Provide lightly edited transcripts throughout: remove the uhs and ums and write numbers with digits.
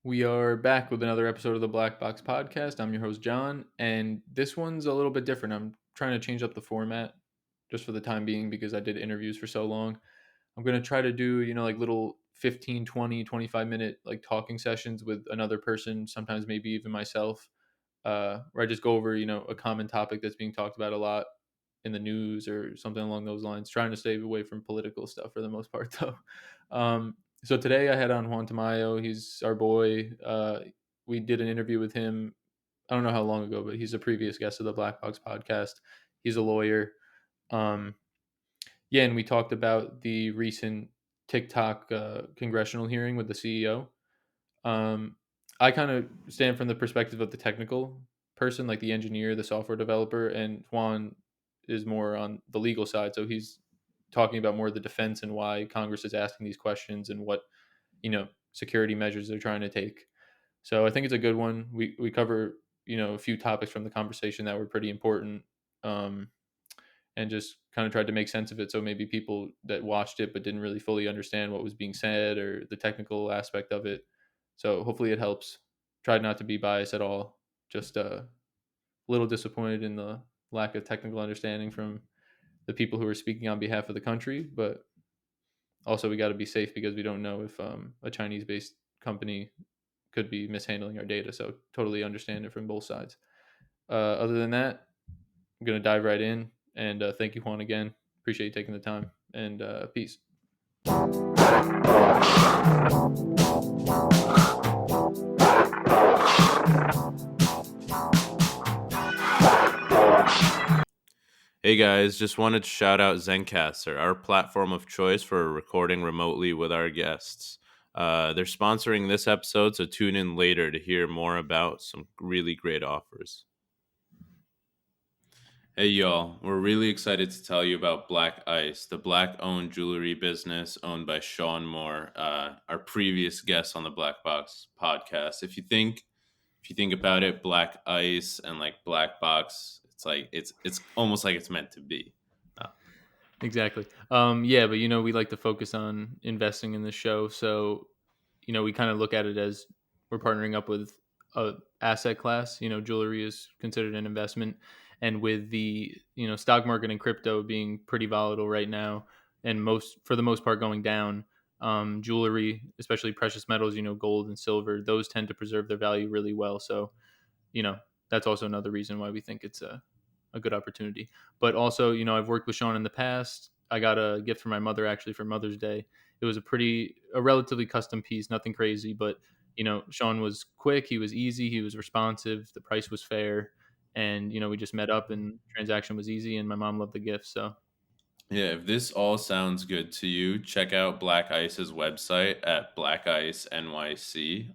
We are back with another episode of the Black Box Podcast. I'm your host, John, and this one's a little bit different. I'm trying to change up the format just for the time being because I did interviews for so long. I'm going to try to do, like little 15, 20, 25-minute like talking sessions with another person, sometimes maybe even myself, where I just go over, a common topic that's being talked about a lot in the news or something along those lines, trying to stay away from political stuff for the most part, though. So today I had on Juan Tomayo. He's our boy. We did an interview with him. I don't know how long ago, but he's a previous guest of the Black Box podcast. He's a lawyer. Um, yeah, and we talked about the recent TikTok congressional hearing with the CEO. Um, I kind of stand from the perspective of the technical person, like the engineer, the software developer, and Juan is more on the legal side. So he's talking about more of the defense and why Congress is asking these questions and what security measures they're trying to take. So I think it's a good one. We cover a few topics from the conversation that were pretty important, and just kind of tried to make sense of it. So maybe people that watched it but didn't really fully understand what was being said or the technical aspect of it. So hopefully it helps. Tried not to be biased at all. Just a little disappointed in the lack of technical understanding from the people who are speaking on behalf of the country, but also we got to be safe because we don't know if a Chinese-based company could be mishandling our data. So totally understand it from both sides. Other than that, I'm gonna dive right in and thank you, Juan, again. Appreciate you taking the time and peace. Hey guys, just wanted to shout out Zencaster, our platform of choice for recording remotely with our guests. They're sponsoring this episode, so tune in later to hear more about some really great offers. Hey y'all, we're really excited to tell you about Blvck Ice, the Black-owned jewelry business owned by Sean Moore, our previous guest on the Black Box podcast. If you think about it, Blvck Ice and like Black Box, it's almost like it's meant to be. Exactly. Yeah, but we like to focus on investing in the show, so we kind of look at it as we're partnering up with a asset class. Jewelry is considered an investment, and with the stock market and crypto being pretty volatile right now, and for the most part going down, jewelry, especially precious metals, gold and silver, those tend to preserve their value really well. So you know that's also another reason why we think it's a good opportunity. But also, I've worked with Sean in the past. I got a gift from my mother actually for Mother's Day. It was a relatively custom piece, nothing crazy, but Sean was quick, he was easy, he was responsive, the price was fair, and we just met up and transaction was easy, and my mom loved the gift. So Yeah, if this all sounds good to you, check out Blvck Ice's website at Black Ice NYC,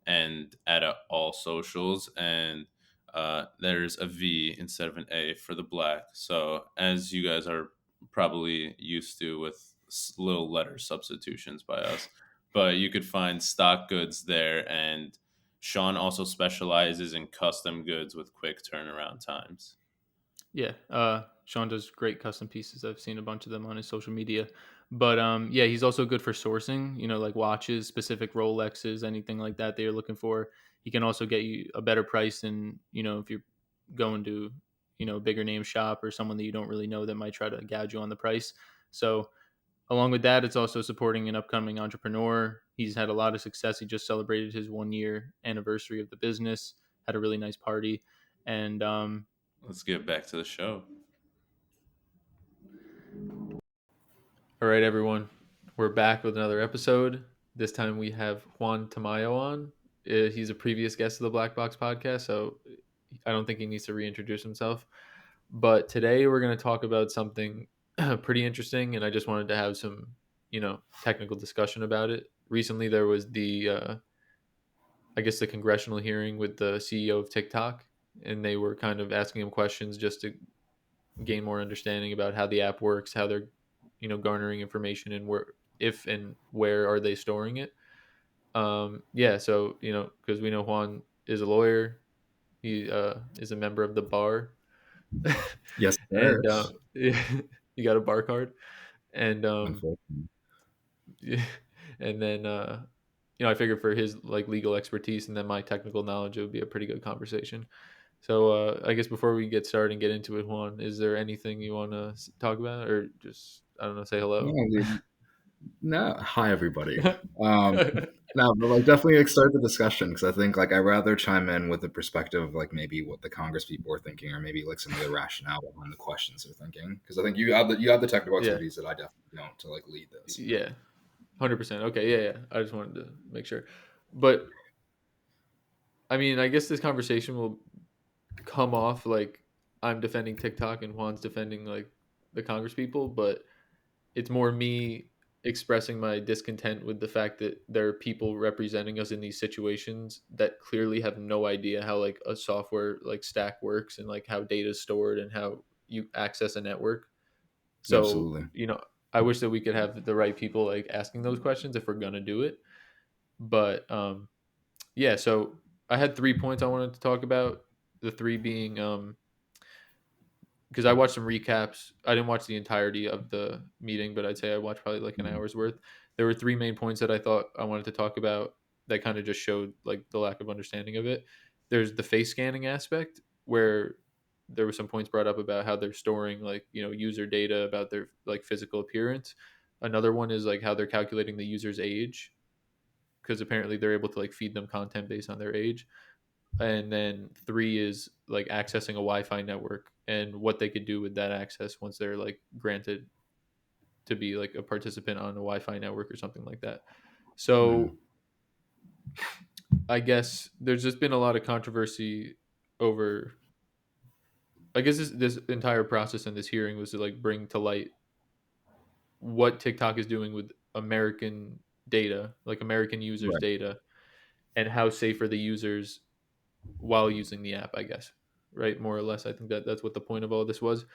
and at all socials. And there's a V instead of an A for the black. So as you guys are probably used to with little letter substitutions by us, but you could find stock goods there. And Sean also specializes in custom goods with quick turnaround times. yeah, Sean does great custom pieces. I've seen a bunch of them on his social media. But yeah, he's also good for sourcing, like watches, specific Rolexes, anything like that you're looking for. He can also get you a better price than, if you're going to, a bigger name shop or someone that you don't really know that might try to gouge you on the price. So along with that, it's also supporting an upcoming entrepreneur. He's had a lot of success. He just celebrated his 1 year anniversary of the business, had a really nice party. And Let's get back to the show. all right, everyone. We're back with another episode. This time we have Juan Tomayo on. He's a previous guest of the Black Box podcast, so I don't think he needs to reintroduce himself. But today we're going to talk about something pretty interesting, and I just wanted to have some, technical discussion about it. Recently, there was I guess, the congressional hearing with the CEO of TikTok, and they were kind of asking him questions just to gain more understanding about how the app works, how they're garnering information, and where, if and where are they storing it. Yeah, so because we know Juan is a lawyer, he is a member of the bar. Yes, sir. And you got a bar card, and Unfortunately. yeah, and then I figured for his like legal expertise and then my technical knowledge, it would be a pretty good conversation. So I guess before we get started and get into it, Juan, is there anything you want to talk about, or just I don't know, say hello? No, no, hi everybody. Um, no, but like definitely like start the discussion because I think like I'd rather chime in with the perspective of like maybe what the Congress people are thinking, or maybe like some of the rationale behind the questions they're thinking. Because I think you have the technical Yeah, expertise that I definitely don't to like lead this. yeah, 100%. Okay, yeah, yeah. I just wanted to make sure, but I mean, I guess this conversation will come off like I'm defending TikTok and Juan's defending like the Congress people, but it's more me expressing my discontent with the fact that there are people representing us in these situations that clearly have no idea how like a software like stack works and like how data is stored and how you access a network. So, Absolutely. I wish that we could have the right people like asking those questions if we're going to do it. But yeah, so I had 3 points I wanted to talk about. The three being because I watched some recaps. I didn't watch the entirety of the meeting, but I'd say I watched probably like an Mhm. hour's worth. There were three main points that I thought I wanted to talk about that kind of just showed like the lack of understanding of it. There's the face scanning aspect where there were some points brought up about how they're storing like, user data about their like physical appearance. Another one is like how they're calculating the user's age because apparently they're able to like feed them content based on their age. And then three is like accessing a Wi-Fi network and what they could do with that access once they're like granted to be like a participant on a Wi-Fi network or something like that. Mhm. So I guess there's just been a lot of controversy over. I guess this entire process and this hearing was to like bring to light what TikTok is doing with American data, like American users' Right. data, and how safe are the users while using the app. I guess, right? More or less, I think that that's what the point of all this was.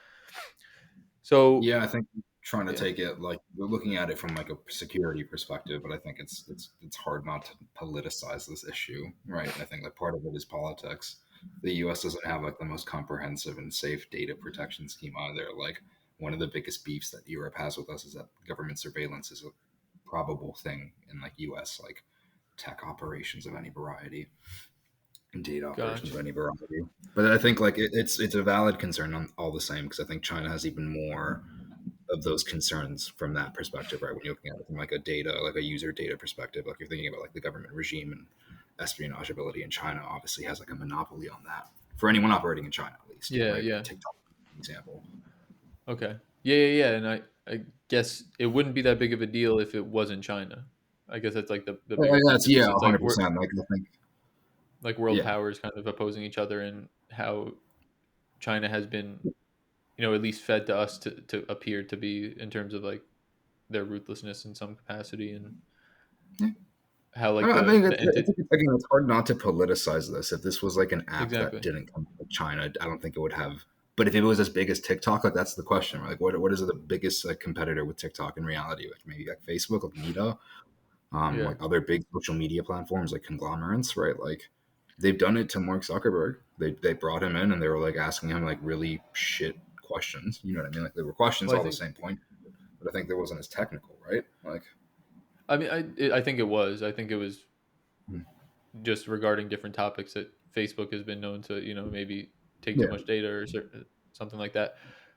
So Yeah, I think trying to yeah, take it like we're looking at it from like a security perspective, but I think it's hard not to politicize this issue, right? I think like part of it is politics. The U.S. doesn't have like the most comprehensive and safe data protection scheme either. Like one of the biggest beefs that Europe has with us is that government surveillance is a probable thing in like U.S. like tech operations of any variety and data operations gotcha. of any variety. But I think like it's a valid concern on all the same because I think China has even more of those concerns from that perspective, right? When you're looking at it from like a data, like a user data perspective, like you're thinking about like the government regime and espionage ability in China obviously has like a monopoly on that for anyone operating in China, at least, Yeah, right? yeah. TikTok, for example. Okay. Yeah, yeah, yeah. And I guess it wouldn't be that big of a deal if it wasn't China. I guess that's like the Well, bigger point that's to me yeah, since like we're 100%. Like I think, like world yeah, powers kind of opposing each other and how China has been, at least fed to us to appear to be in terms of like their ruthlessness in some capacity and how like I the think the entity it's again, it's hard not to politicize this. If this was like an app that exactly. didn't come from China, I don't think it would have. But if it was as big as TikTok, like that's the question. Right? Like, what is the biggest like competitor with TikTok in reality? Like maybe like Facebook, like Meta, Yeah. like other big social media platforms like conglomerates, right? Like they've done it to Mark Zuckerberg. They brought him in and they were like asking him like really shit questions. You know what I mean? Like they were questions Well, I all the think same point, but I think there wasn't as technical, right? Like, I mean I think it was. I think it was hmm, just regarding different topics that Facebook has been known to, maybe take too yeah, much data or something like that.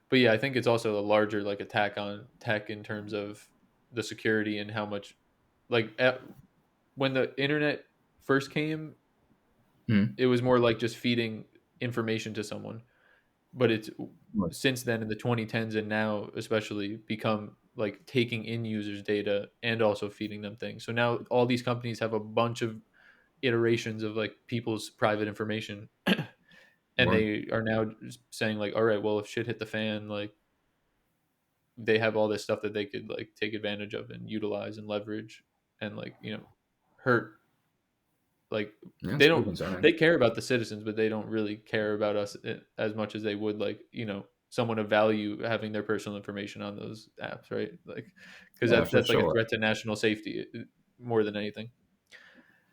But yeah, I think it's also a larger like attack on tech in terms of the security and how much like when the internet first came, hmm, it was more like just feeding information to someone. But it's right, since then in the 2010s and now especially become like taking in users' data and also feeding them things. So now all these companies have a bunch of iterations of like people's private information and right. they are now saying like, all right, well if shit hit the fan, like they have all this stuff that they could like take advantage of and utilize and leverage and like hurt like Yeah, it's they pretty don't concerning. they care about the citizens but they don't really care about us as much as they would like someone of value having their personal information on those apps, right? Like because Yeah, that's for that's like a sure. threat to national safety more than anything.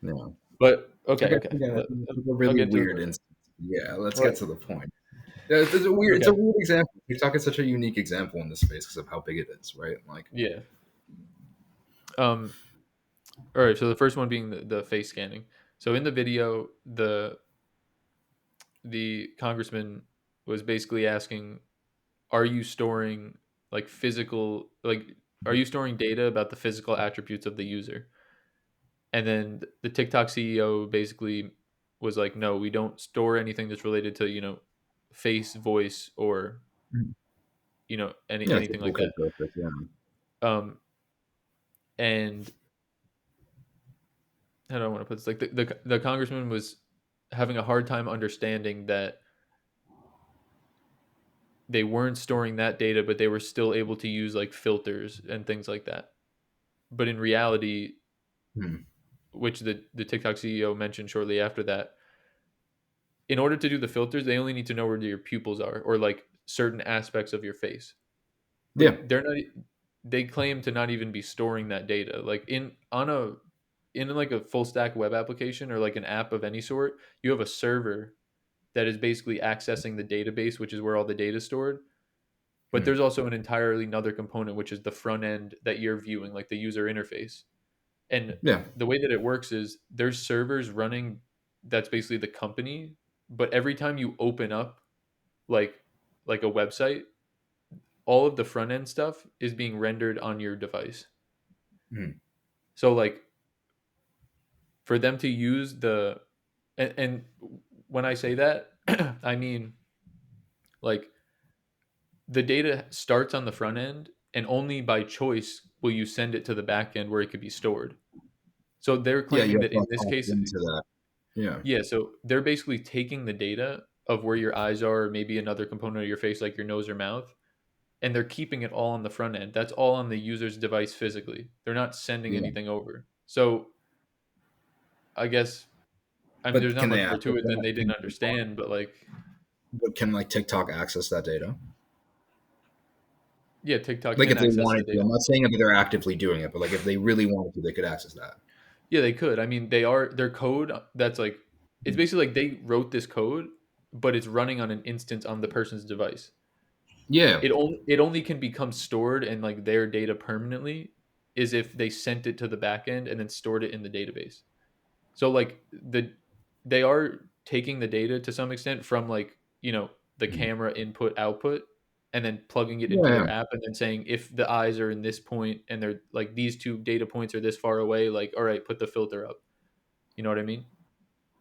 Yeah. But I okay, guess okay, again, I think it's a I'll really get to the weird question. instance. Yeah, let's get What? to the point. Yeah, it's a Okay. weird example. TikTok is such a unique example in this space because of how big it is, right? Like, Yeah. um All right, so the first one being the face scanning. So in the video, the congressman was basically asking, "Are you storing like physical like are you storing data about the physical attributes of the user?" And then the TikTok CEO basically was like, "No, we don't store anything that's related to face, voice, or Mhm. Yeah, anything typical like that." characteristics. Yeah. Um, and how do I want to put this? Like the congressman was having a hard time understanding that they weren't storing that data, but they were still able to use like filters and things like that. But in reality, Hmm. which the TikTok CEO mentioned shortly after that, in order to do the filters, they only need to know where your pupils are or like certain aspects of your face. But Yeah. they're not. They claim to not even be storing that data. Like in like a full stack web application or like an app of any sort, you have a server that is basically accessing the database, which is where all the data is stored. But Hmm. there's also an entirely another component, which is the front end that you're viewing, like the user interface. And Yeah. the way that it works is there's servers running that's basically the company, but every time you open up like like a website, all of the front end stuff is being rendered on your device. Hmm. So like for them to use and when I say that, I mean like the data starts on the front end and only by choice will you send it to the back end where it could be stored. So they're Yeah. You claiming have that to in like, this opt case, into that. Yeah. yeah, so they're basically taking the data of where your eyes are, or maybe another component of your face like your nose or mouth, and they're keeping it all on the front end. That's all on the user's device physically. They're not sending Yeah. anything over. So I guess I mean there's But not can they much more access to it than that? they didn't understand, but like But can like TikTok access that data? yeah, TikTok Like can if they access the wanted to. I'm data. not saying that they're actively doing it, but like if they really wanted to, they could access that. Yeah, they could. I mean, they are their code that's like it's basically like they wrote this code, but it's running on an instance on the person's device. Yeah. It only can become stored and like their data permanently is if they sent it to the back end and then stored it in the database. So like they are taking the data to some extent from like, the Mhm. camera input output and then plugging it into Yeah. their app and then saying if the eyes are in this point and they're like these two data points are this far away, like all right, put the filter up. You know what I mean?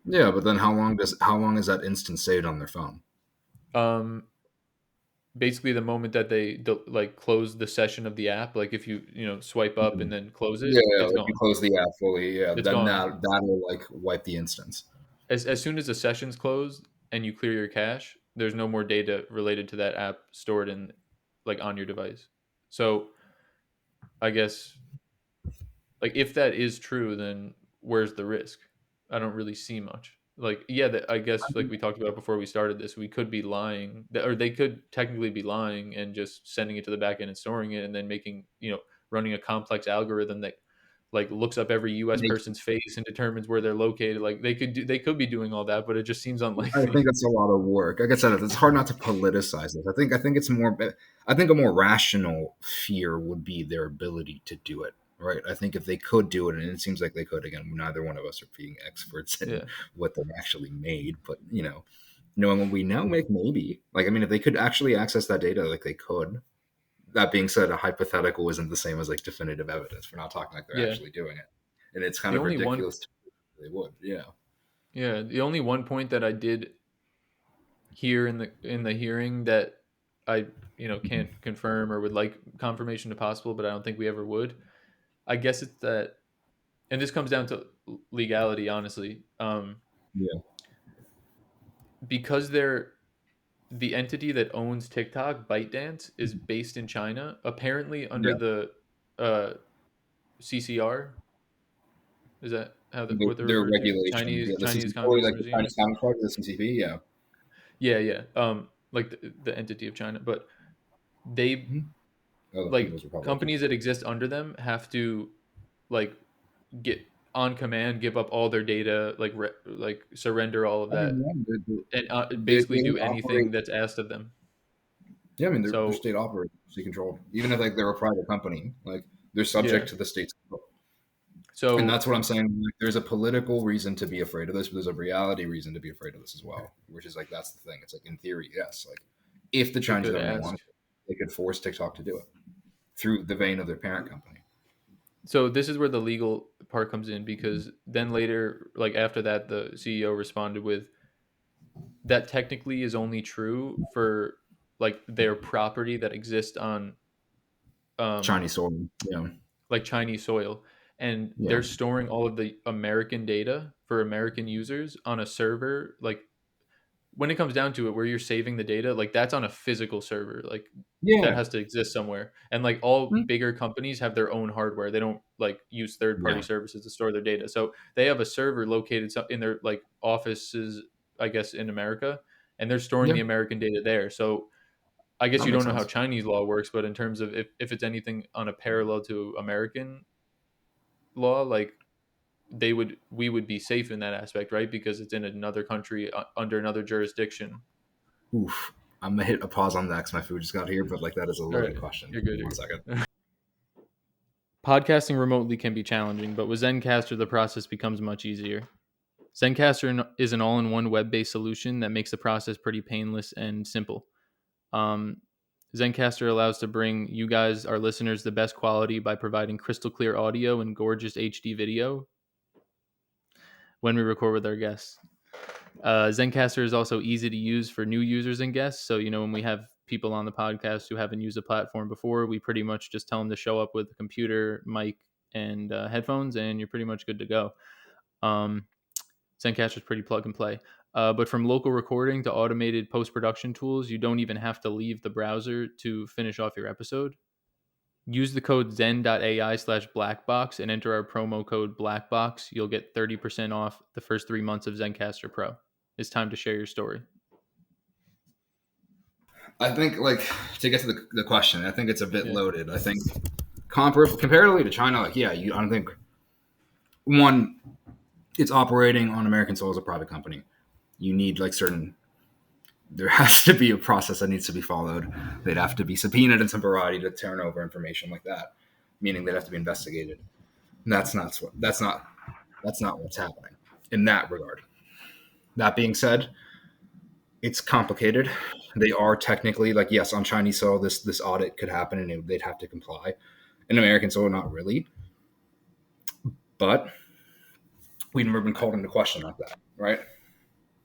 Yeah. But then how long is that instance saved on their phone? Um Basically the moment that they like close the session of the app, like if you swipe up and Mhm. then close it, Yeah, it's like you gone. close the app fully, yeah, It's then gone. that'll like wipe the instance. As soon as the session's closed and you clear your cache, there's no more data related to that app stored in like on your device. So I guess like if that is true, then where's the risk? I don't really see much. Like yeah, I guess like we talked about before we started this, we could be lying, or they could technically be lying and just sending it to the back end and storing it, and then running a complex algorithm that like looks up every U.S. Makes person's face and determines where they're located. Like they could be doing all that, but it just seems I unlikely. think it's a lot of work. Like I said, it's hard not to politicize this. I think it's more. I think a more rational fear would be their ability to do it. Right. I think if they could do it, and it seems like they could. Again, neither one of us are being experts in Yeah, what they actually made, but knowing what we now make, maybe. Like I mean, if they could actually access that data, like they could. That being said, a hypothetical isn't the same as like definitive evidence. We're not talking like they're yeah. actually doing it, and it's kind The of only one, ridiculous. They would. Yeah. the only one point that I did hear in the hearing that I can't confirm or would like confirmation if possible, but I don't think we ever would. I guess it's that, and this comes down to legality, honestly. Yeah. Because the entity that owns TikTok, ByteDance, is based in China, apparently under Yeah. the uh, CCR. Is that what they're Their referred to? regulations. Chinese Yeah, the Chinese CCP, Communist like the Regime. Chinese Communist Party, the CCP. Yeah. Yeah, yeah. Like the entity of China, but they Mhm. Oh, the like People's Republic. companies that exist under them have to like get on command, give up all their data, like surrender all of I that, mean, yeah, and basically they do anything operate. that's asked of them. Yeah, I mean, they're So state operated, state controlled. Even if like they're a private company, like they're yeah, subject to the state's control. So, and that's what I'm saying. Like, there's a political reason to be afraid of this, but there's a reality reason to be afraid of this as well. Which is like that's the thing. It's like in theory, yes. Like if the they Chinese could government ask. wanted, they could force TikTok to do it through the vein of their parent company. So this is where the legal part comes in, because then later, like after that, the CEO responded with that technically is only true for like their property that exists on um Chinese soil. Yeah. like Chinese soil, and Yeah. they're storing all of the American data for American users on a server. Like when it comes down to it, where you're saving the data, like that's on a physical server, like that Yeah. has to exist somewhere. And like all Mm. bigger companies have their own hardware. They don't like use third party Yeah. services to store their data. So they have a server located in their like offices, I guess, in America, and they're storing Yeah. the American data there. So I guess That you don't makes know how sense. Chinese law works, but in terms of if it's anything on a parallel to American law, like we would be safe in that aspect, right? Because it's in another country under another jurisdiction. Oof. I'm gonna hit a pause on that because my food just got here, but like that is a All right, loaded question. you're Give good. me You're one second. good. Podcasting remotely can be challenging, but with Zencaster, the process becomes much easier. Zencaster is an all-in-one web-based solution that makes the process pretty painless and simple. Um, Zencaster allows to bring you guys, our listeners, the best quality by providing crystal clear audio and gorgeous HD video when we record with our guests. Zencaster is also easy to use for new users and guests. So, when we have people on the podcast who haven't used the platform before, we pretty much just tell them to show up with a computer, mic, and headphones, and you're pretty much good to go. Zencaster is pretty plug and play. But from local recording to automated post production tools, you don't even have to leave the browser to finish off your episode. Use the code zen.ai/blackbox and enter our promo code blackbox. You'll get 30% off the first 3 months of Zencaster Pro. It's time to share your story. I think, like, to get to the question, I think it's a bit Yeah. loaded. I think comparatively to China, like, yeah, I don't think one, it's operating on American soil as a private company. You need like there has to be a process that needs to be followed. They'd have to be subpoenaed in some variety to turn over information like that, meaning they'd have to be investigated. And that's not what's happening in that regard. That being said, it's complicated. They are technically like, yes, on Chinese soil, this audit could happen and they'd have to comply. In American soil, not really. But we've never been called into question like that, right?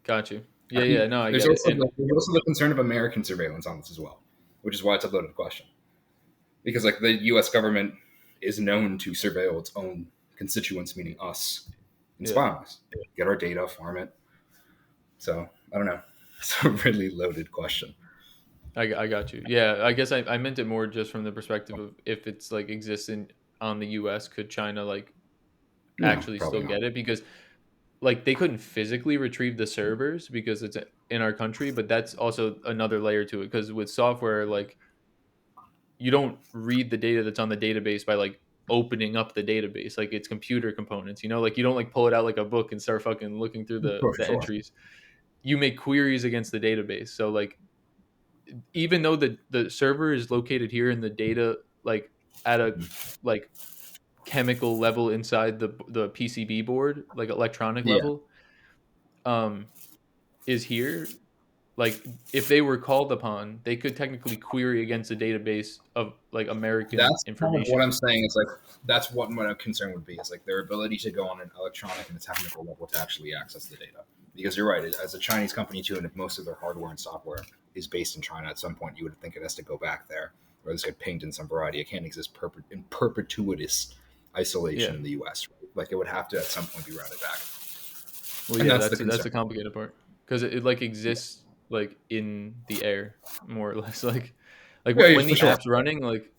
Got you. Yeah, no, I There's get it. also And there's also the concern of American surveillance on this as well, which is why it's a loaded question. Because like the U.S. government is known to surveil its own constituents, meaning us, and spy on us, get our data, farm it. So I don't know. It's a really loaded question. I got you. Yeah, I guess I meant it more just from the perspective of if it's like existing on the US, could China like No, actually probably still not. get it? Because like they couldn't physically retrieve the servers because it's in our country, but that's also another layer to it, because with software, like you don't read the data that's on the database by like opening up the database, like it's computer components, like you don't like pull it out like a book and start fucking looking through For the sure. entries. You make queries against the database. So like even though the server is located here and the data like at a like chemical level inside the PCB board, like electronic Yeah, level, um is here, like if they were called upon, they could technically query against a database of like American that's kind of what information. I'm saying. Is like that's what my concern would be. Is like their ability to go on an electronic and a technical level to actually access the data. Because you're right, as a Chinese company too, and if most of their hardware and software is based in China, at some point you would think it has to go back there, or this get pinged in some variety. It can't exist in perpetuitous isolation Yeah. in the U.S. Right? Like it would have to at some point be routed back, Well, and yeah, that's the that's concern. the complicated part, because it like exists like in the air, more or less. Like Yeah, when for the sure. app's running, like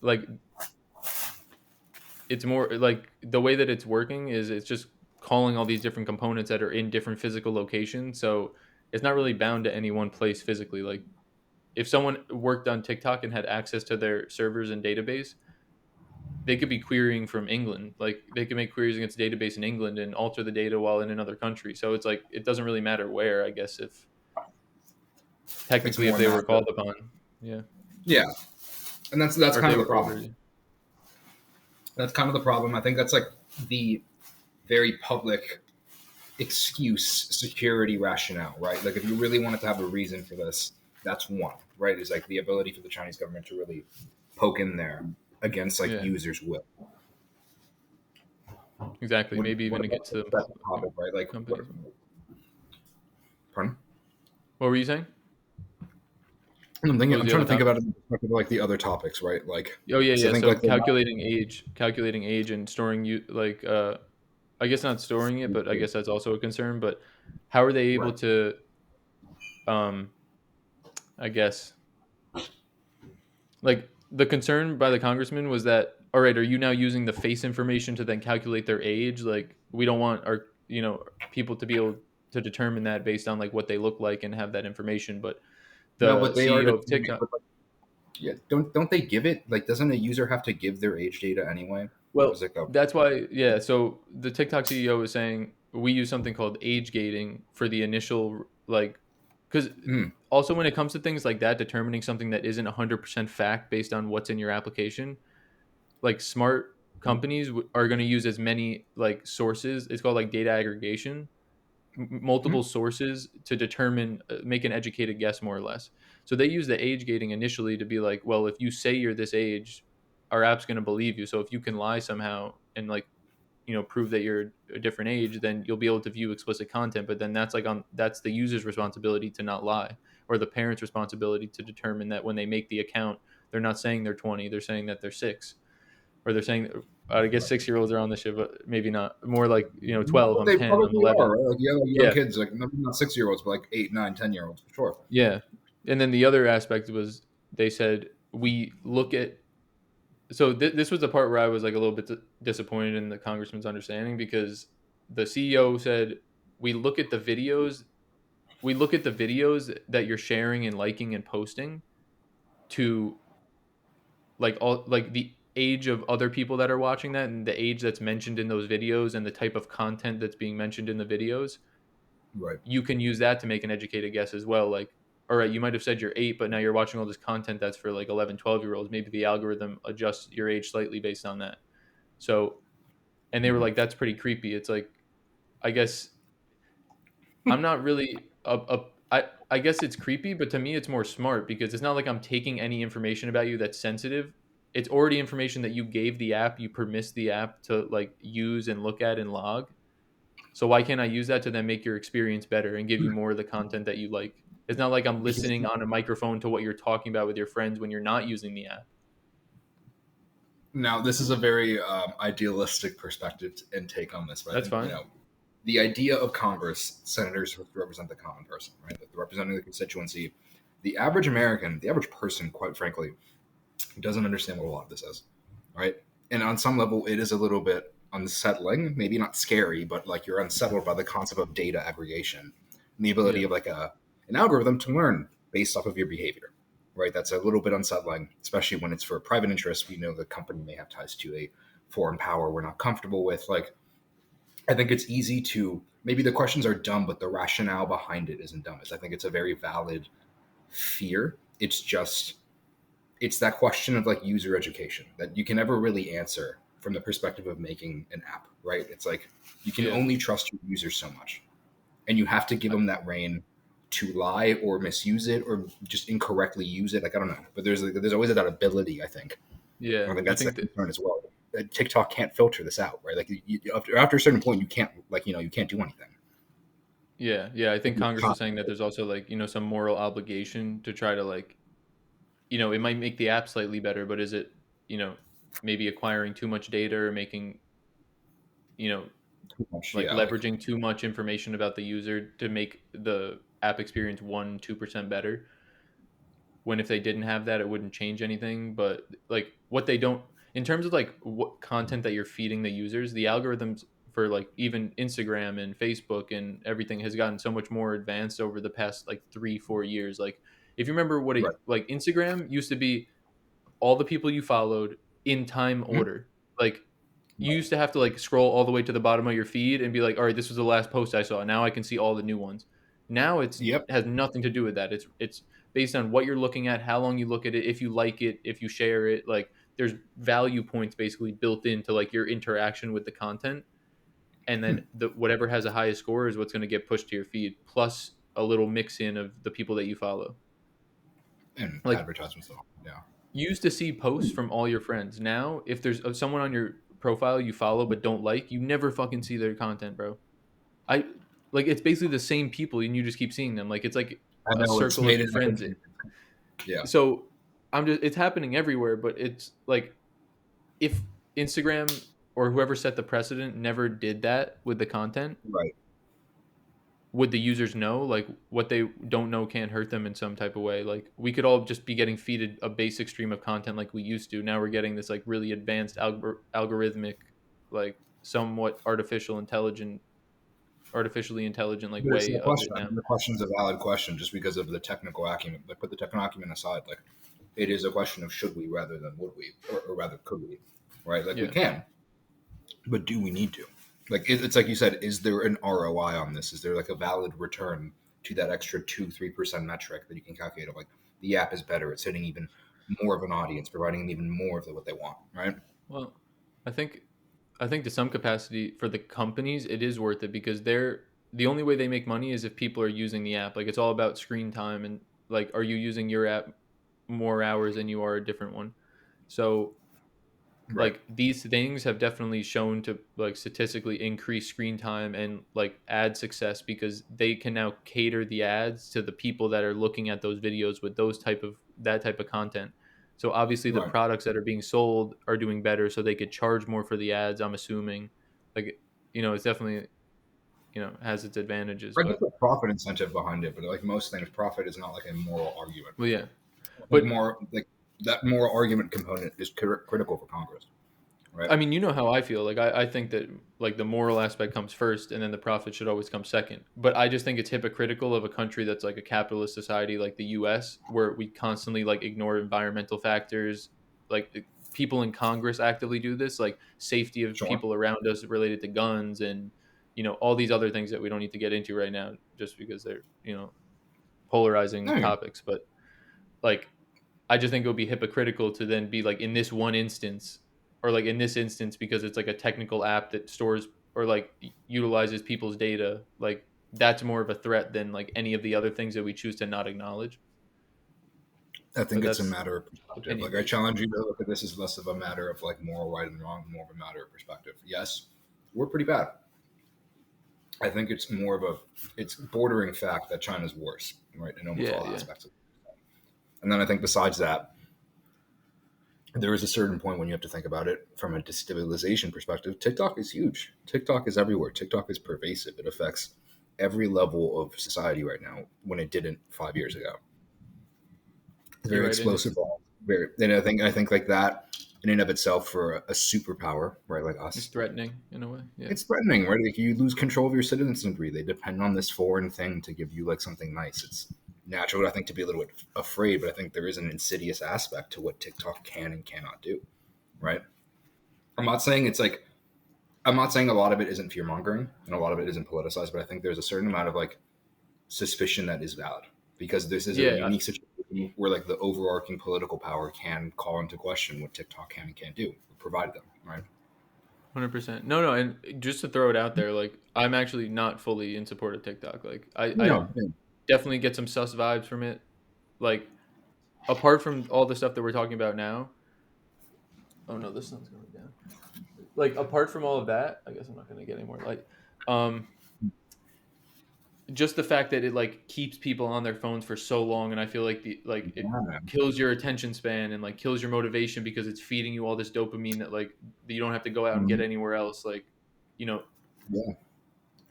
it's more like the way that it's working is it's just calling all these different components that are in different physical locations. So it's not really bound to any one place physically. Like if someone worked on TikTok and had access to their servers and database, they could be querying from England. Like they could make queries against a database in England and alter the data while in another country. So it's like it doesn't really matter where, I guess, if It's technically if more they were massive. called upon. Yeah. Yeah, and that's Or if kind they of the were problem. ordered. That's kind of the problem. I think that's like the very public excuse security rationale, right? Like if you really wanted to have a reason for this, that's one, right? Is like the ability for the Chinese government to really poke in there against like Yeah, users' will. exactly. Maybe What even to about get the to second topic, right? Like, companies. pardon? What were you saying? I'm thinking. What was I'm the trying other to think topic? about it in the perspective of like the other topics, right? Like, Oh yeah, so I yeah. think So like the calculating age, and storing you like I guess not storing it, but I guess that's also a concern. But how are they able right. to um I guess like the concern by the congressman was that, all right, are you now using the face information to then calculate their age? Like we don't want our people to be able to determine that based on like what they look like and have that information. But No, the but they are CEO of determining it TikTok, with, like, yeah. Don't they give it? Like, doesn't a user have to give their age data anyway? well, There's like a that's why, yeah. So the TikTok CEO was saying we use something called age gating for the initial, like, because mm, also when it comes to things like that, determining something that isn't 100% fact based on what's in your application, like smart companies are going to use as many like sources. It's called like data aggregation, multiple mm, sources to determine, make an educated guess more or less. So they use the age gating initially to be like, well, if you say you're this age, our app's going to believe you. So if you can lie somehow and like prove that you're a different age, then you'll be able to view explicit content. But then that's the user's responsibility to not lie, or the parent's responsibility to determine that when they make the account, they're not saying they're 20, they're saying that they're 6, or they're saying, I guess 6-year-olds are on the ship, but maybe not, more like no, 12, but I'm they 10, I'm probably 11. are. Right? Like, yeah, like young Yeah, kids, like not 6-year-olds, but like 8, 9, 10-year-olds for sure. yeah. And then the other aspect was, they said we look at, so this was the part where I was like a little bit disappointed in the congressman's understanding, because the CEO said we look at the videos that you're sharing and liking and posting to like all like the age of other people that are watching that, and the age that's mentioned in those videos and the type of content that's being mentioned in the videos. Right. You can use that to make an educated guess as well. Like, all right, you might have said you're 8, but now you're watching all this content that's for like 11, 12-year-olds. Maybe the algorithm adjusts your age slightly based on that. So, and they were Mm-hmm. like, that's pretty creepy. It's like, I guess I'm not really I guess it's creepy, but to me it's more smart, because it's not like I'm taking any information about you that's sensitive. It's already information that you gave the app, you permissed the app to like use and look at and log. So why can't I use that to then make your experience better and give you more of the content that you like? It's not like I'm Because listening on a microphone to what you're talking about with your friends when you're not using the app. now this is a very idealistic perspective and take on this, but I That's think fine. the idea of Congress, senators who represent the common person, right? Representing the constituency. The average American, the average person, quite frankly, doesn't understand what a lot of this is, right? And on some level, it is a little bit unsettling, maybe not scary, but like you're unsettled by the concept of data aggregation and the ability Yeah. of like an algorithm to learn based off of your behavior, right? That's a little bit unsettling, especially when it's for private interests. We know the company may have ties to a foreign power we're not comfortable with. Like, I think it's easy to, maybe the questions are dumb, but the rationale behind it isn't dumb. I think it's a very valid fear. It's just, it's that question of like user education that you can never really answer from the perspective of making an app, right? It's like you can Yeah. only trust your users so much, and you have to give them that reign to lie or misuse it or just incorrectly use it. Like, I don't know, but there's always that ability. I think. Yeah. I think I that's the think that concern as well. TikTok can't filter this out, right? Like after a certain point, you can't, like, you can't do anything. yeah, yeah, I think Congress was saying that there's also like, some moral obligation to try to like, it might make the app slightly better, but is it, you know, maybe acquiring too much data, or making, you know, Too much, like yeah, like leveraging too much information about the user to make the app experience 1-2% better, when if they didn't have that, it wouldn't change anything. But like what they don't, in terms of like what content that you're feeding the users, the algorithms for like even Instagram and Facebook and everything has gotten so much more advanced over the past like 3-4 years. Like if you remember what right. like Instagram used to be, all the people you followed in time Mhm. order. Like you used to have to like scroll all the way to the bottom of your feed and be like, all right, this was the last post I saw. Now I can see all the new ones. Now it Yep. has nothing to do with that. It's based on what you're looking at, how long you look at it, if you like it, if you share it. Like there's value points basically built into like your interaction with the content. and then whatever has the highest score is what's going to get pushed to your feed, plus a little mix in of the people that you follow. And Like, advertisements. Yeah. you used to see posts from all your friends. Now, if there's someone on your profile you follow but don't like, you never fucking see their content, bro. I like it's basically the same people and you just keep seeing them. Like it's like I a know it's circle of made it. friends. Yeah. So it's happening everywhere, but it's like if Instagram or whoever set the precedent never did that with the content, Right. would the users know like what they don't know can't hurt them in some type of way? Like we could all just be getting feeded a basic stream of content like we used to. Now we're getting this like really advanced algorithmic, like somewhat artificially intelligent like But it's way the of question. it I now. mean, the question's a valid question just because of the technical acumen. Like, put the technical acumen aside. Like, it is a question of should we rather than would we, or rather could we, right? Like, we Yeah. can, but do we need to? Like, it's like you said, is there an ROI on this? Is there like a valid return to that extra 2-3% metric that you can calculate of like the app is better, it's hitting even more of an audience, providing them even more of what they want, right? Well, I think to some capacity for the companies it is worth it because they're the only way they make money is if people are using the app. Like it's all about screen time and like are you using your app more hours than you are a different one. So Right. like these things have definitely shown to like statistically increase screen time and like ad success because they can now cater the ads to the people that are looking at those videos with that type of content. So obviously the Right. products that are being sold are doing better so they could charge more for the ads, I'm assuming. Like it's definitely has its advantages, I get but the profit incentive behind it, but like most things, profit is not like a moral argument. well, yeah. I think But more like that moral argument component is critical for Congress, right? I mean, you know how I feel. Like I think that like the moral aspect comes first and then the profit should always come second. But I just think it's hypocritical of a country that's like a capitalist society like the US where we constantly like ignore environmental factors. Like people in Congress actively do this, like safety of Sure. people around us related to guns and all these other things that we don't need to get into right now just because they're, polarizing No, you're topics, but like I just think it would be hypocritical to then be like in this one instance or like in this instance because it's like a technical app that stores or like utilizes people's data. Like that's more of a threat than like any of the other things that we choose to not acknowledge. I But think it's a that's matter of perspective. opinion Like I based. challenge you to look at this as less of a matter of like moral right and wrong, more of a matter of perspective. Yes, we're pretty bad. I think it's bordering fact that China's worse, right, in almost Yeah, all yeah. aspects of it. And then I think besides that, there is a certain point when you have to think about it from a destabilization perspective. TikTok is huge. TikTok is everywhere. TikTok is pervasive. It affects every level of society right now when it didn't 5 years ago. It's You're very right. And explosive. Very, and I think like that in and of itself for a superpower, right, like it's us, threatening in a way. Yeah. it's threatening, right? Like you lose control of your citizenry. They depend on this foreign thing to give you like something nice. It's natural, I think, to be a little bit afraid, but I think there is an insidious aspect to what TikTok can and cannot do, right? I'm not saying it's like I'm not saying a lot of it isn't fear mongering and a lot of it isn't politicized, but I think there's a certain amount of like suspicion that is valid because this is a Yeah. unique situation where like the overarching political power can call into question what TikTok can and can't do, provided them, right? 100%. No, no, and just to throw it out there, like I'm actually not fully in support of TikTok. Like I No, yeah. definitely get some sus vibes from it. Like apart from all the stuff that we're talking about now. Oh no, this sun's going down. Like apart from all of that, I guess I'm not gonna get any more light. Um, just the fact that it like keeps people on their phones for so long, and I feel like it kills your attention span and like kills your motivation because it's feeding you all this dopamine that you don't have to go out and get Mhm. anywhere else. Like, you know, Yeah.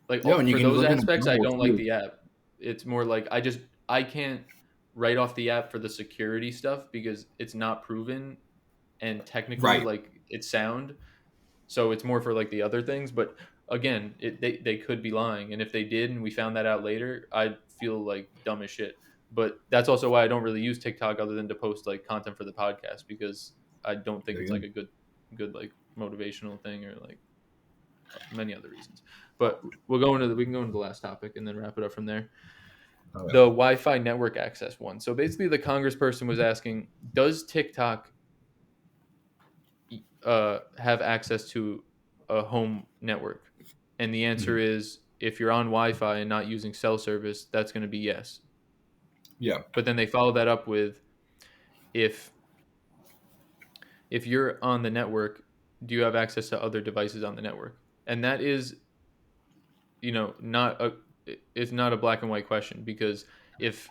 like Yeah, and you for can those live in a aspects, I bubble don't like too. the app. It's more like I can't write off the app for the security stuff because it's not proven and technically Right. like it's sound. So it's more for like the other things, but again, they could be lying, and if they did, and we found that out later, I'd feel like dumb as shit. But that's also why I don't really use TikTok other than to post like content for the podcast because I don't think There it's you like a good like motivational thing or like many other reasons. But we can go into the last topic and then wrap it up from there. go. Oh, The Wi-Fi network access one. So basically, the congressperson was asking, does TikTok have access to a home network? And the answer is, if you're on Wi-Fi and not using cell service, that's going to be yes. Yeah. But then they follow that up with, if you're on the network, do you have access to other devices on the network? And that is, it's not a black and white question, because if,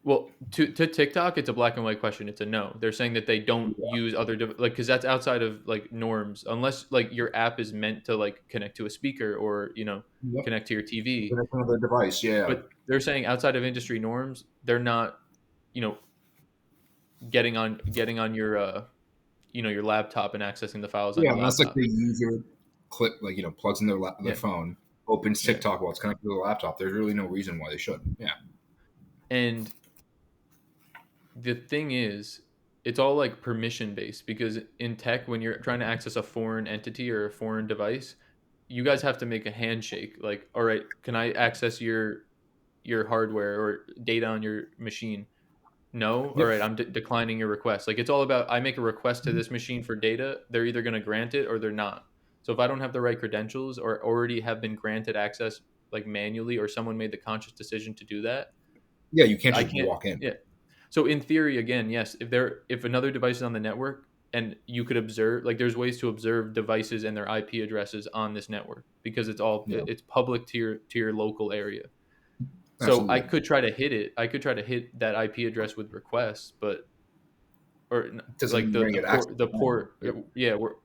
well, to TikTok, it's a black and white question. It's a no. They're saying that they don't use other because that's outside of like norms, unless like your app is meant to like connect to a speaker or Yep. connect to your TV. Connect another device. Yeah. But they're saying outside of industry norms, they're not, you know, getting on your your laptop and accessing the files on Yeah, your unless like laptop. the user plugs in their Yeah. phone, opens Yeah. TikTok while it's connected to the laptop. There's really no reason why they shouldn't. Yeah. And the thing is, it's all like permission based, because in tech, when you're trying to access a foreign entity or a foreign device, you guys have to make a handshake. Like, all right, can I access your hardware or data on your machine? No. All Yep. right, I'm declining your request. Like, it's all about, I make a request to this machine for data, they're either going to grant it or they're not. So if I don't have the right credentials or already have been granted access like manually, or someone made the conscious decision to do that, Yeah, you can't I just can't. walk in. Yeah. So in theory, again, yes, if another device is on the network and you could observe, like, there's ways to observe devices and their IP addresses on this network, because Yeah, it's public to your local area. So I absolutely. could try to hit it. I could try to hit that IP address with requests, but It doesn't like mean you're gonna get access. the port. Yeah, we're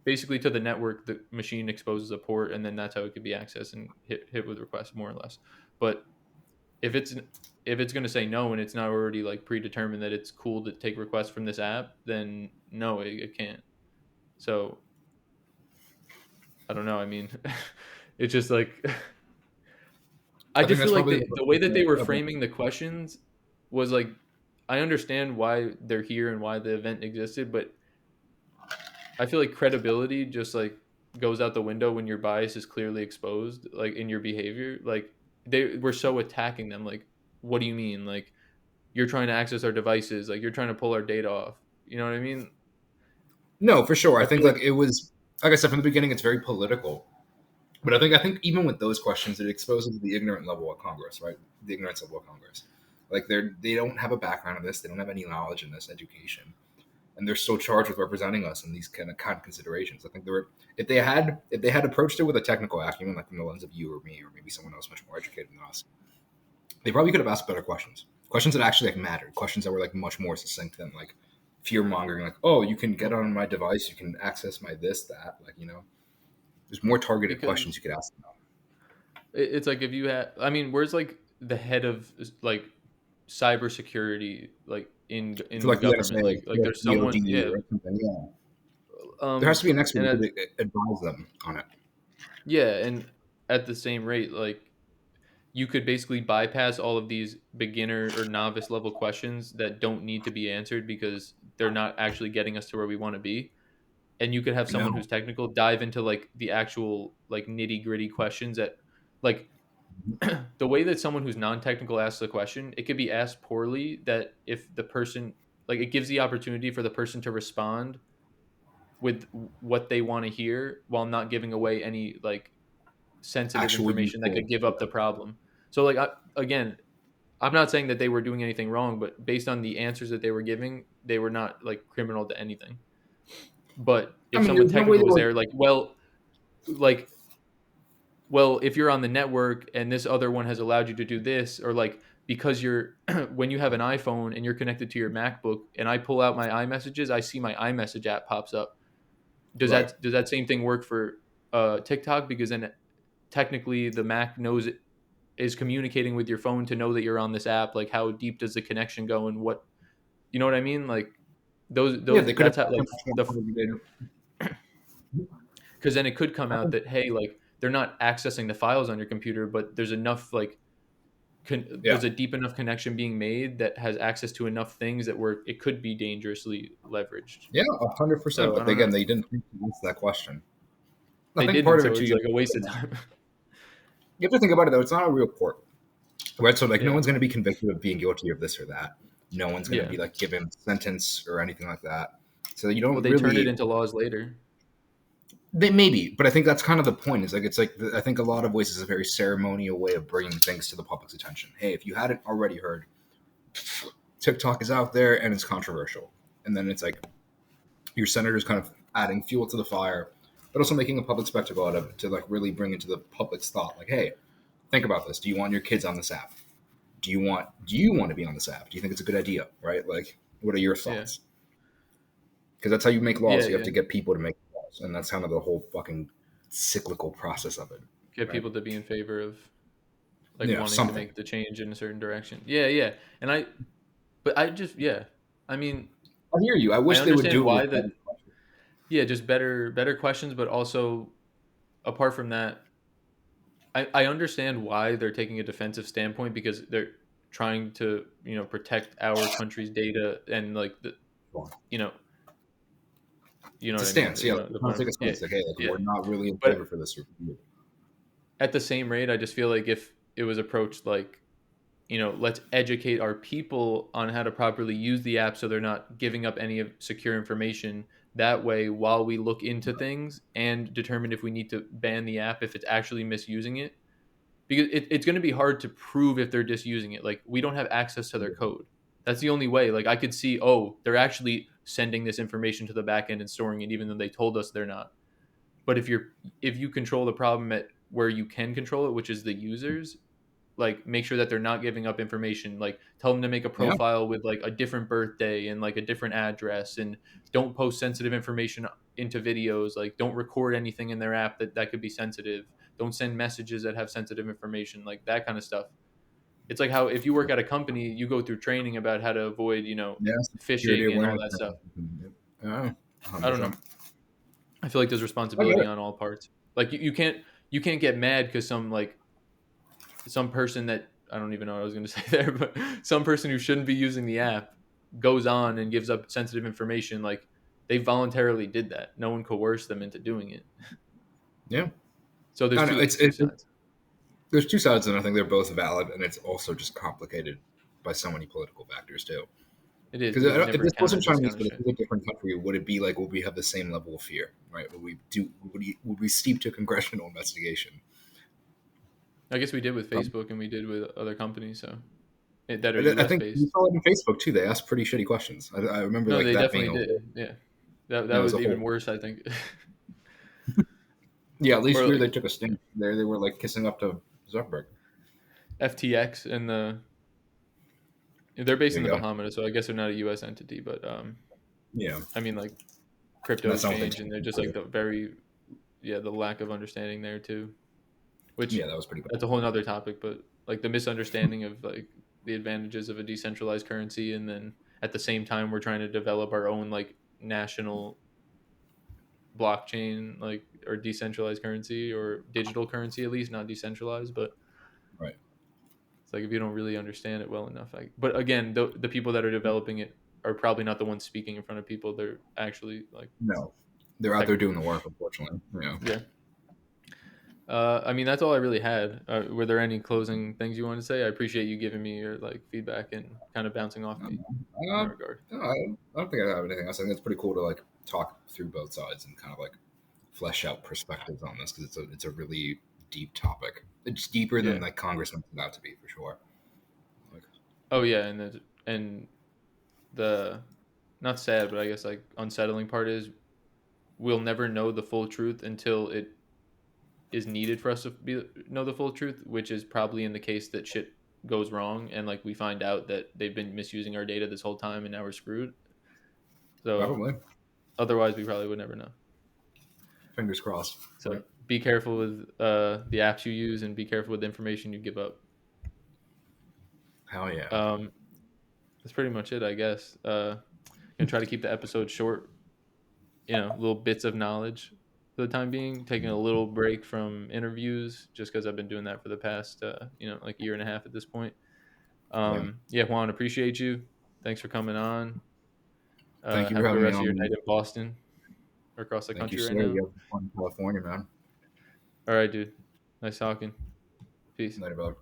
basically to the network. The machine exposes a port, and then that's how it could be accessed and hit with requests, more or less. But if it's going to say no and it's not already like predetermined that it's cool to take requests from this app, then no, it can't. So I don't know. I mean, it's just like I I think just that's feel like probably the way that they were framing the questions was like, I understand why they're here and why the event existed, but I feel like credibility just like goes out the window when your bias is clearly exposed, like in your behavior. Like, they were so attacking them. Like, what do you mean? Like, you're trying to access our devices, like you're trying to pull our data off. You know what I mean? no, for sure. I I think feel like like it was, like I said from the beginning, it's very political. But I think even with those questions, it exposes the ignorant level of Congress, right? The ignorance level of Congress. Like they don't have a background in this. They don't have any knowledge in this education, and they're still charged with representing us in these kind of considerations. I think they were, if they had approached it with a technical acumen, like from the lens of you or me or maybe someone else much more educated than us, they probably could have asked better questions. Questions that actually like mattered. Questions that were like much more succinct than like fear mongering. Like, oh, you can get on my device, you can access my this that. Like, there's more targeted because questions you could ask them. it's like, if you had, I mean, where's like the head of like cybersecurity, like For in like the NSA, government, like there's someone, DoD yeah. or something. Yeah, there has to be an expert And who could advise them on it. yeah, and at the same rate, like, you could basically bypass all of these beginner or novice level questions that don't need to be answered because they're not actually getting us to where we want to be. And you could have someone No, who's technical dive into like the actual like nitty gritty questions that, like, the way that someone who's non-technical asks a question, it could be asked poorly, that if the person, like, it gives the opportunity for the person to respond with what they want to hear while not giving away any like sensitive actual information that useful. could give up the problem. So like, again, I'm not saying that they were doing anything wrong, but based on the answers that they were giving, they were not like criminal to anything. But I if mean, someone there's no way technical to was like. there, like, well, if you're on the network and this other one has allowed you to do this, or like, because you're when you have an iPhone and you're connected to your MacBook and I pull out my iMessages, I see my iMessage app pops up. Right. Does that same thing work for TikTok? Because then technically the Mac knows it is communicating with your phone to know that you're on this app. Like, how deep does the connection go, and what, you know what I mean? Like, Yeah, those they could have. that's how, like, the, because then it could come out that, hey, like, they're not accessing the files on your computer, but there's enough like Yeah. there's a deep enough connection being made that has access to enough things that were it could be dangerously leveraged. Yeah, 100%. So I Like don't again, know. they didn't answer that question. I They think didn't, part of so it too. it's like a waste of time. You have to think about it though. It's not a real court, right? So like, no Yeah, one's going to be convicted of being guilty of this or that. No one's going to yeah. be like given a sentence or anything like that. So you Well, don't they turned it really. into laws later. Maybe, but I think that's kind of the point. Is like I think a lot of ways is a very ceremonial way of bringing things to the public's attention. Hey, if you hadn't already heard, TikTok is out there and it's controversial, and then it's like your senator's kind of adding fuel to the fire, but also making a public spectacle out of it to like really bring it to the public's thought. Like, hey, think about this. Do you want your kids on this app? Do you want to be on this app? Do you think it's a good idea? Right? Like, what are your thoughts? Because that's how you make laws. You have to get people to make laws, and that's kind of the whole fucking cyclical process of it. Get people to be in favor of like wanting to make the change in a certain direction. Yeah. And I mean, I hear you. I wish they would do why that. Yeah, just better questions, but also apart from that, I understand why they're taking a defensive standpoint because they're trying to protect our country's data and like the it's a stance. Yeah, take a stance. Like, hey, we're not really in favor for this. At the same rate, I just feel like if it was approached like, let's educate our people on how to properly use the app so they're not giving up any of secure information. That way, while we look into things and determine if we need to ban the app, if it's actually misusing it, because it's going to be hard to prove if they're just using it. Like, we don't have access to their code. That's the only way. Like, I could see, they're actually sending this information to the back end and storing it, even though they told us they're not. But if you control the problem at where you can control it, which is the users, like make sure that they're not giving up information, like tell them to make a profile with like a different birthday and like a different address, and don't post sensitive information into videos, like don't record anything in their app that could be sensitive, don't send messages that have sensitive information, like that kind of stuff. It's like how if you work at a company, you go through training about how to avoid, phishing and all that stuff. I don't know. I feel like there's responsibility on all parts. Like you can't get mad because some person that I don't even know what I was going to say there, but some person who shouldn't be using the app goes on and gives up sensitive information. Like they voluntarily did that. No one coerced them into doing it. Yeah. So there's two sides. There's two sides, and I think they're both valid, and it's also just complicated by so many political factors too. It is. Because if this wasn't Chinese, but if it was a different country, would it be like, would we have the same level of fear, right? Would we steep to congressional investigation? I guess we did with Facebook, and we did with other companies. So I think you saw it on Facebook too. They asked pretty shitty questions. I remember. No, they definitely did. Yeah, that was even worse, I think. Yeah, at least here they took a stand. There they were like kissing up to Zuckerberg. FTX and they're based in the Bahamas, so I guess they're not a U.S. entity, but I mean like crypto exchange, and they're just like the lack of understanding there too. Which that was pretty bad. That's a whole other topic, but like the misunderstanding of like the advantages of a decentralized currency, and then at the same time we're trying to develop our own like national blockchain, like or decentralized currency or digital currency, at least not decentralized, but right. It's like if you don't really understand it well enough. But again, the people that are developing it are probably not the ones speaking in front of people. They're actually like they're out there doing the work, unfortunately. Yeah. I mean, that's all I really had. Were there any closing things you wanted to say? I appreciate you giving me your like feedback and kind of bouncing off me in that regard. No, I don't think I have anything else. I think it's pretty cool to like talk through both sides and kind of like flesh out perspectives on this because it's a really deep topic. It's deeper than like Congress makes it out to be, for sure. Like, and the not sad, but I guess like unsettling part is we'll never know the full truth until it is needed for us to know the full truth, which is probably in the case that shit goes wrong and like we find out that they've been misusing our data this whole time and now we're screwed. So probably. Otherwise we probably would never know. Fingers crossed. So be careful with the apps you use and be careful with the information you give up. Hell yeah. That's pretty much it, I guess. Gonna try to keep the episode short, little bits of knowledge for the time being, taking a little break from interviews just because I've been doing that for the past, like a year and a half at this point. Juan, appreciate you. Thanks for coming on. Thank you for having the me rest on. of your night in Boston or across the country right now. You have fun in California, man. All right, dude. Nice talking. Peace. Later, brother.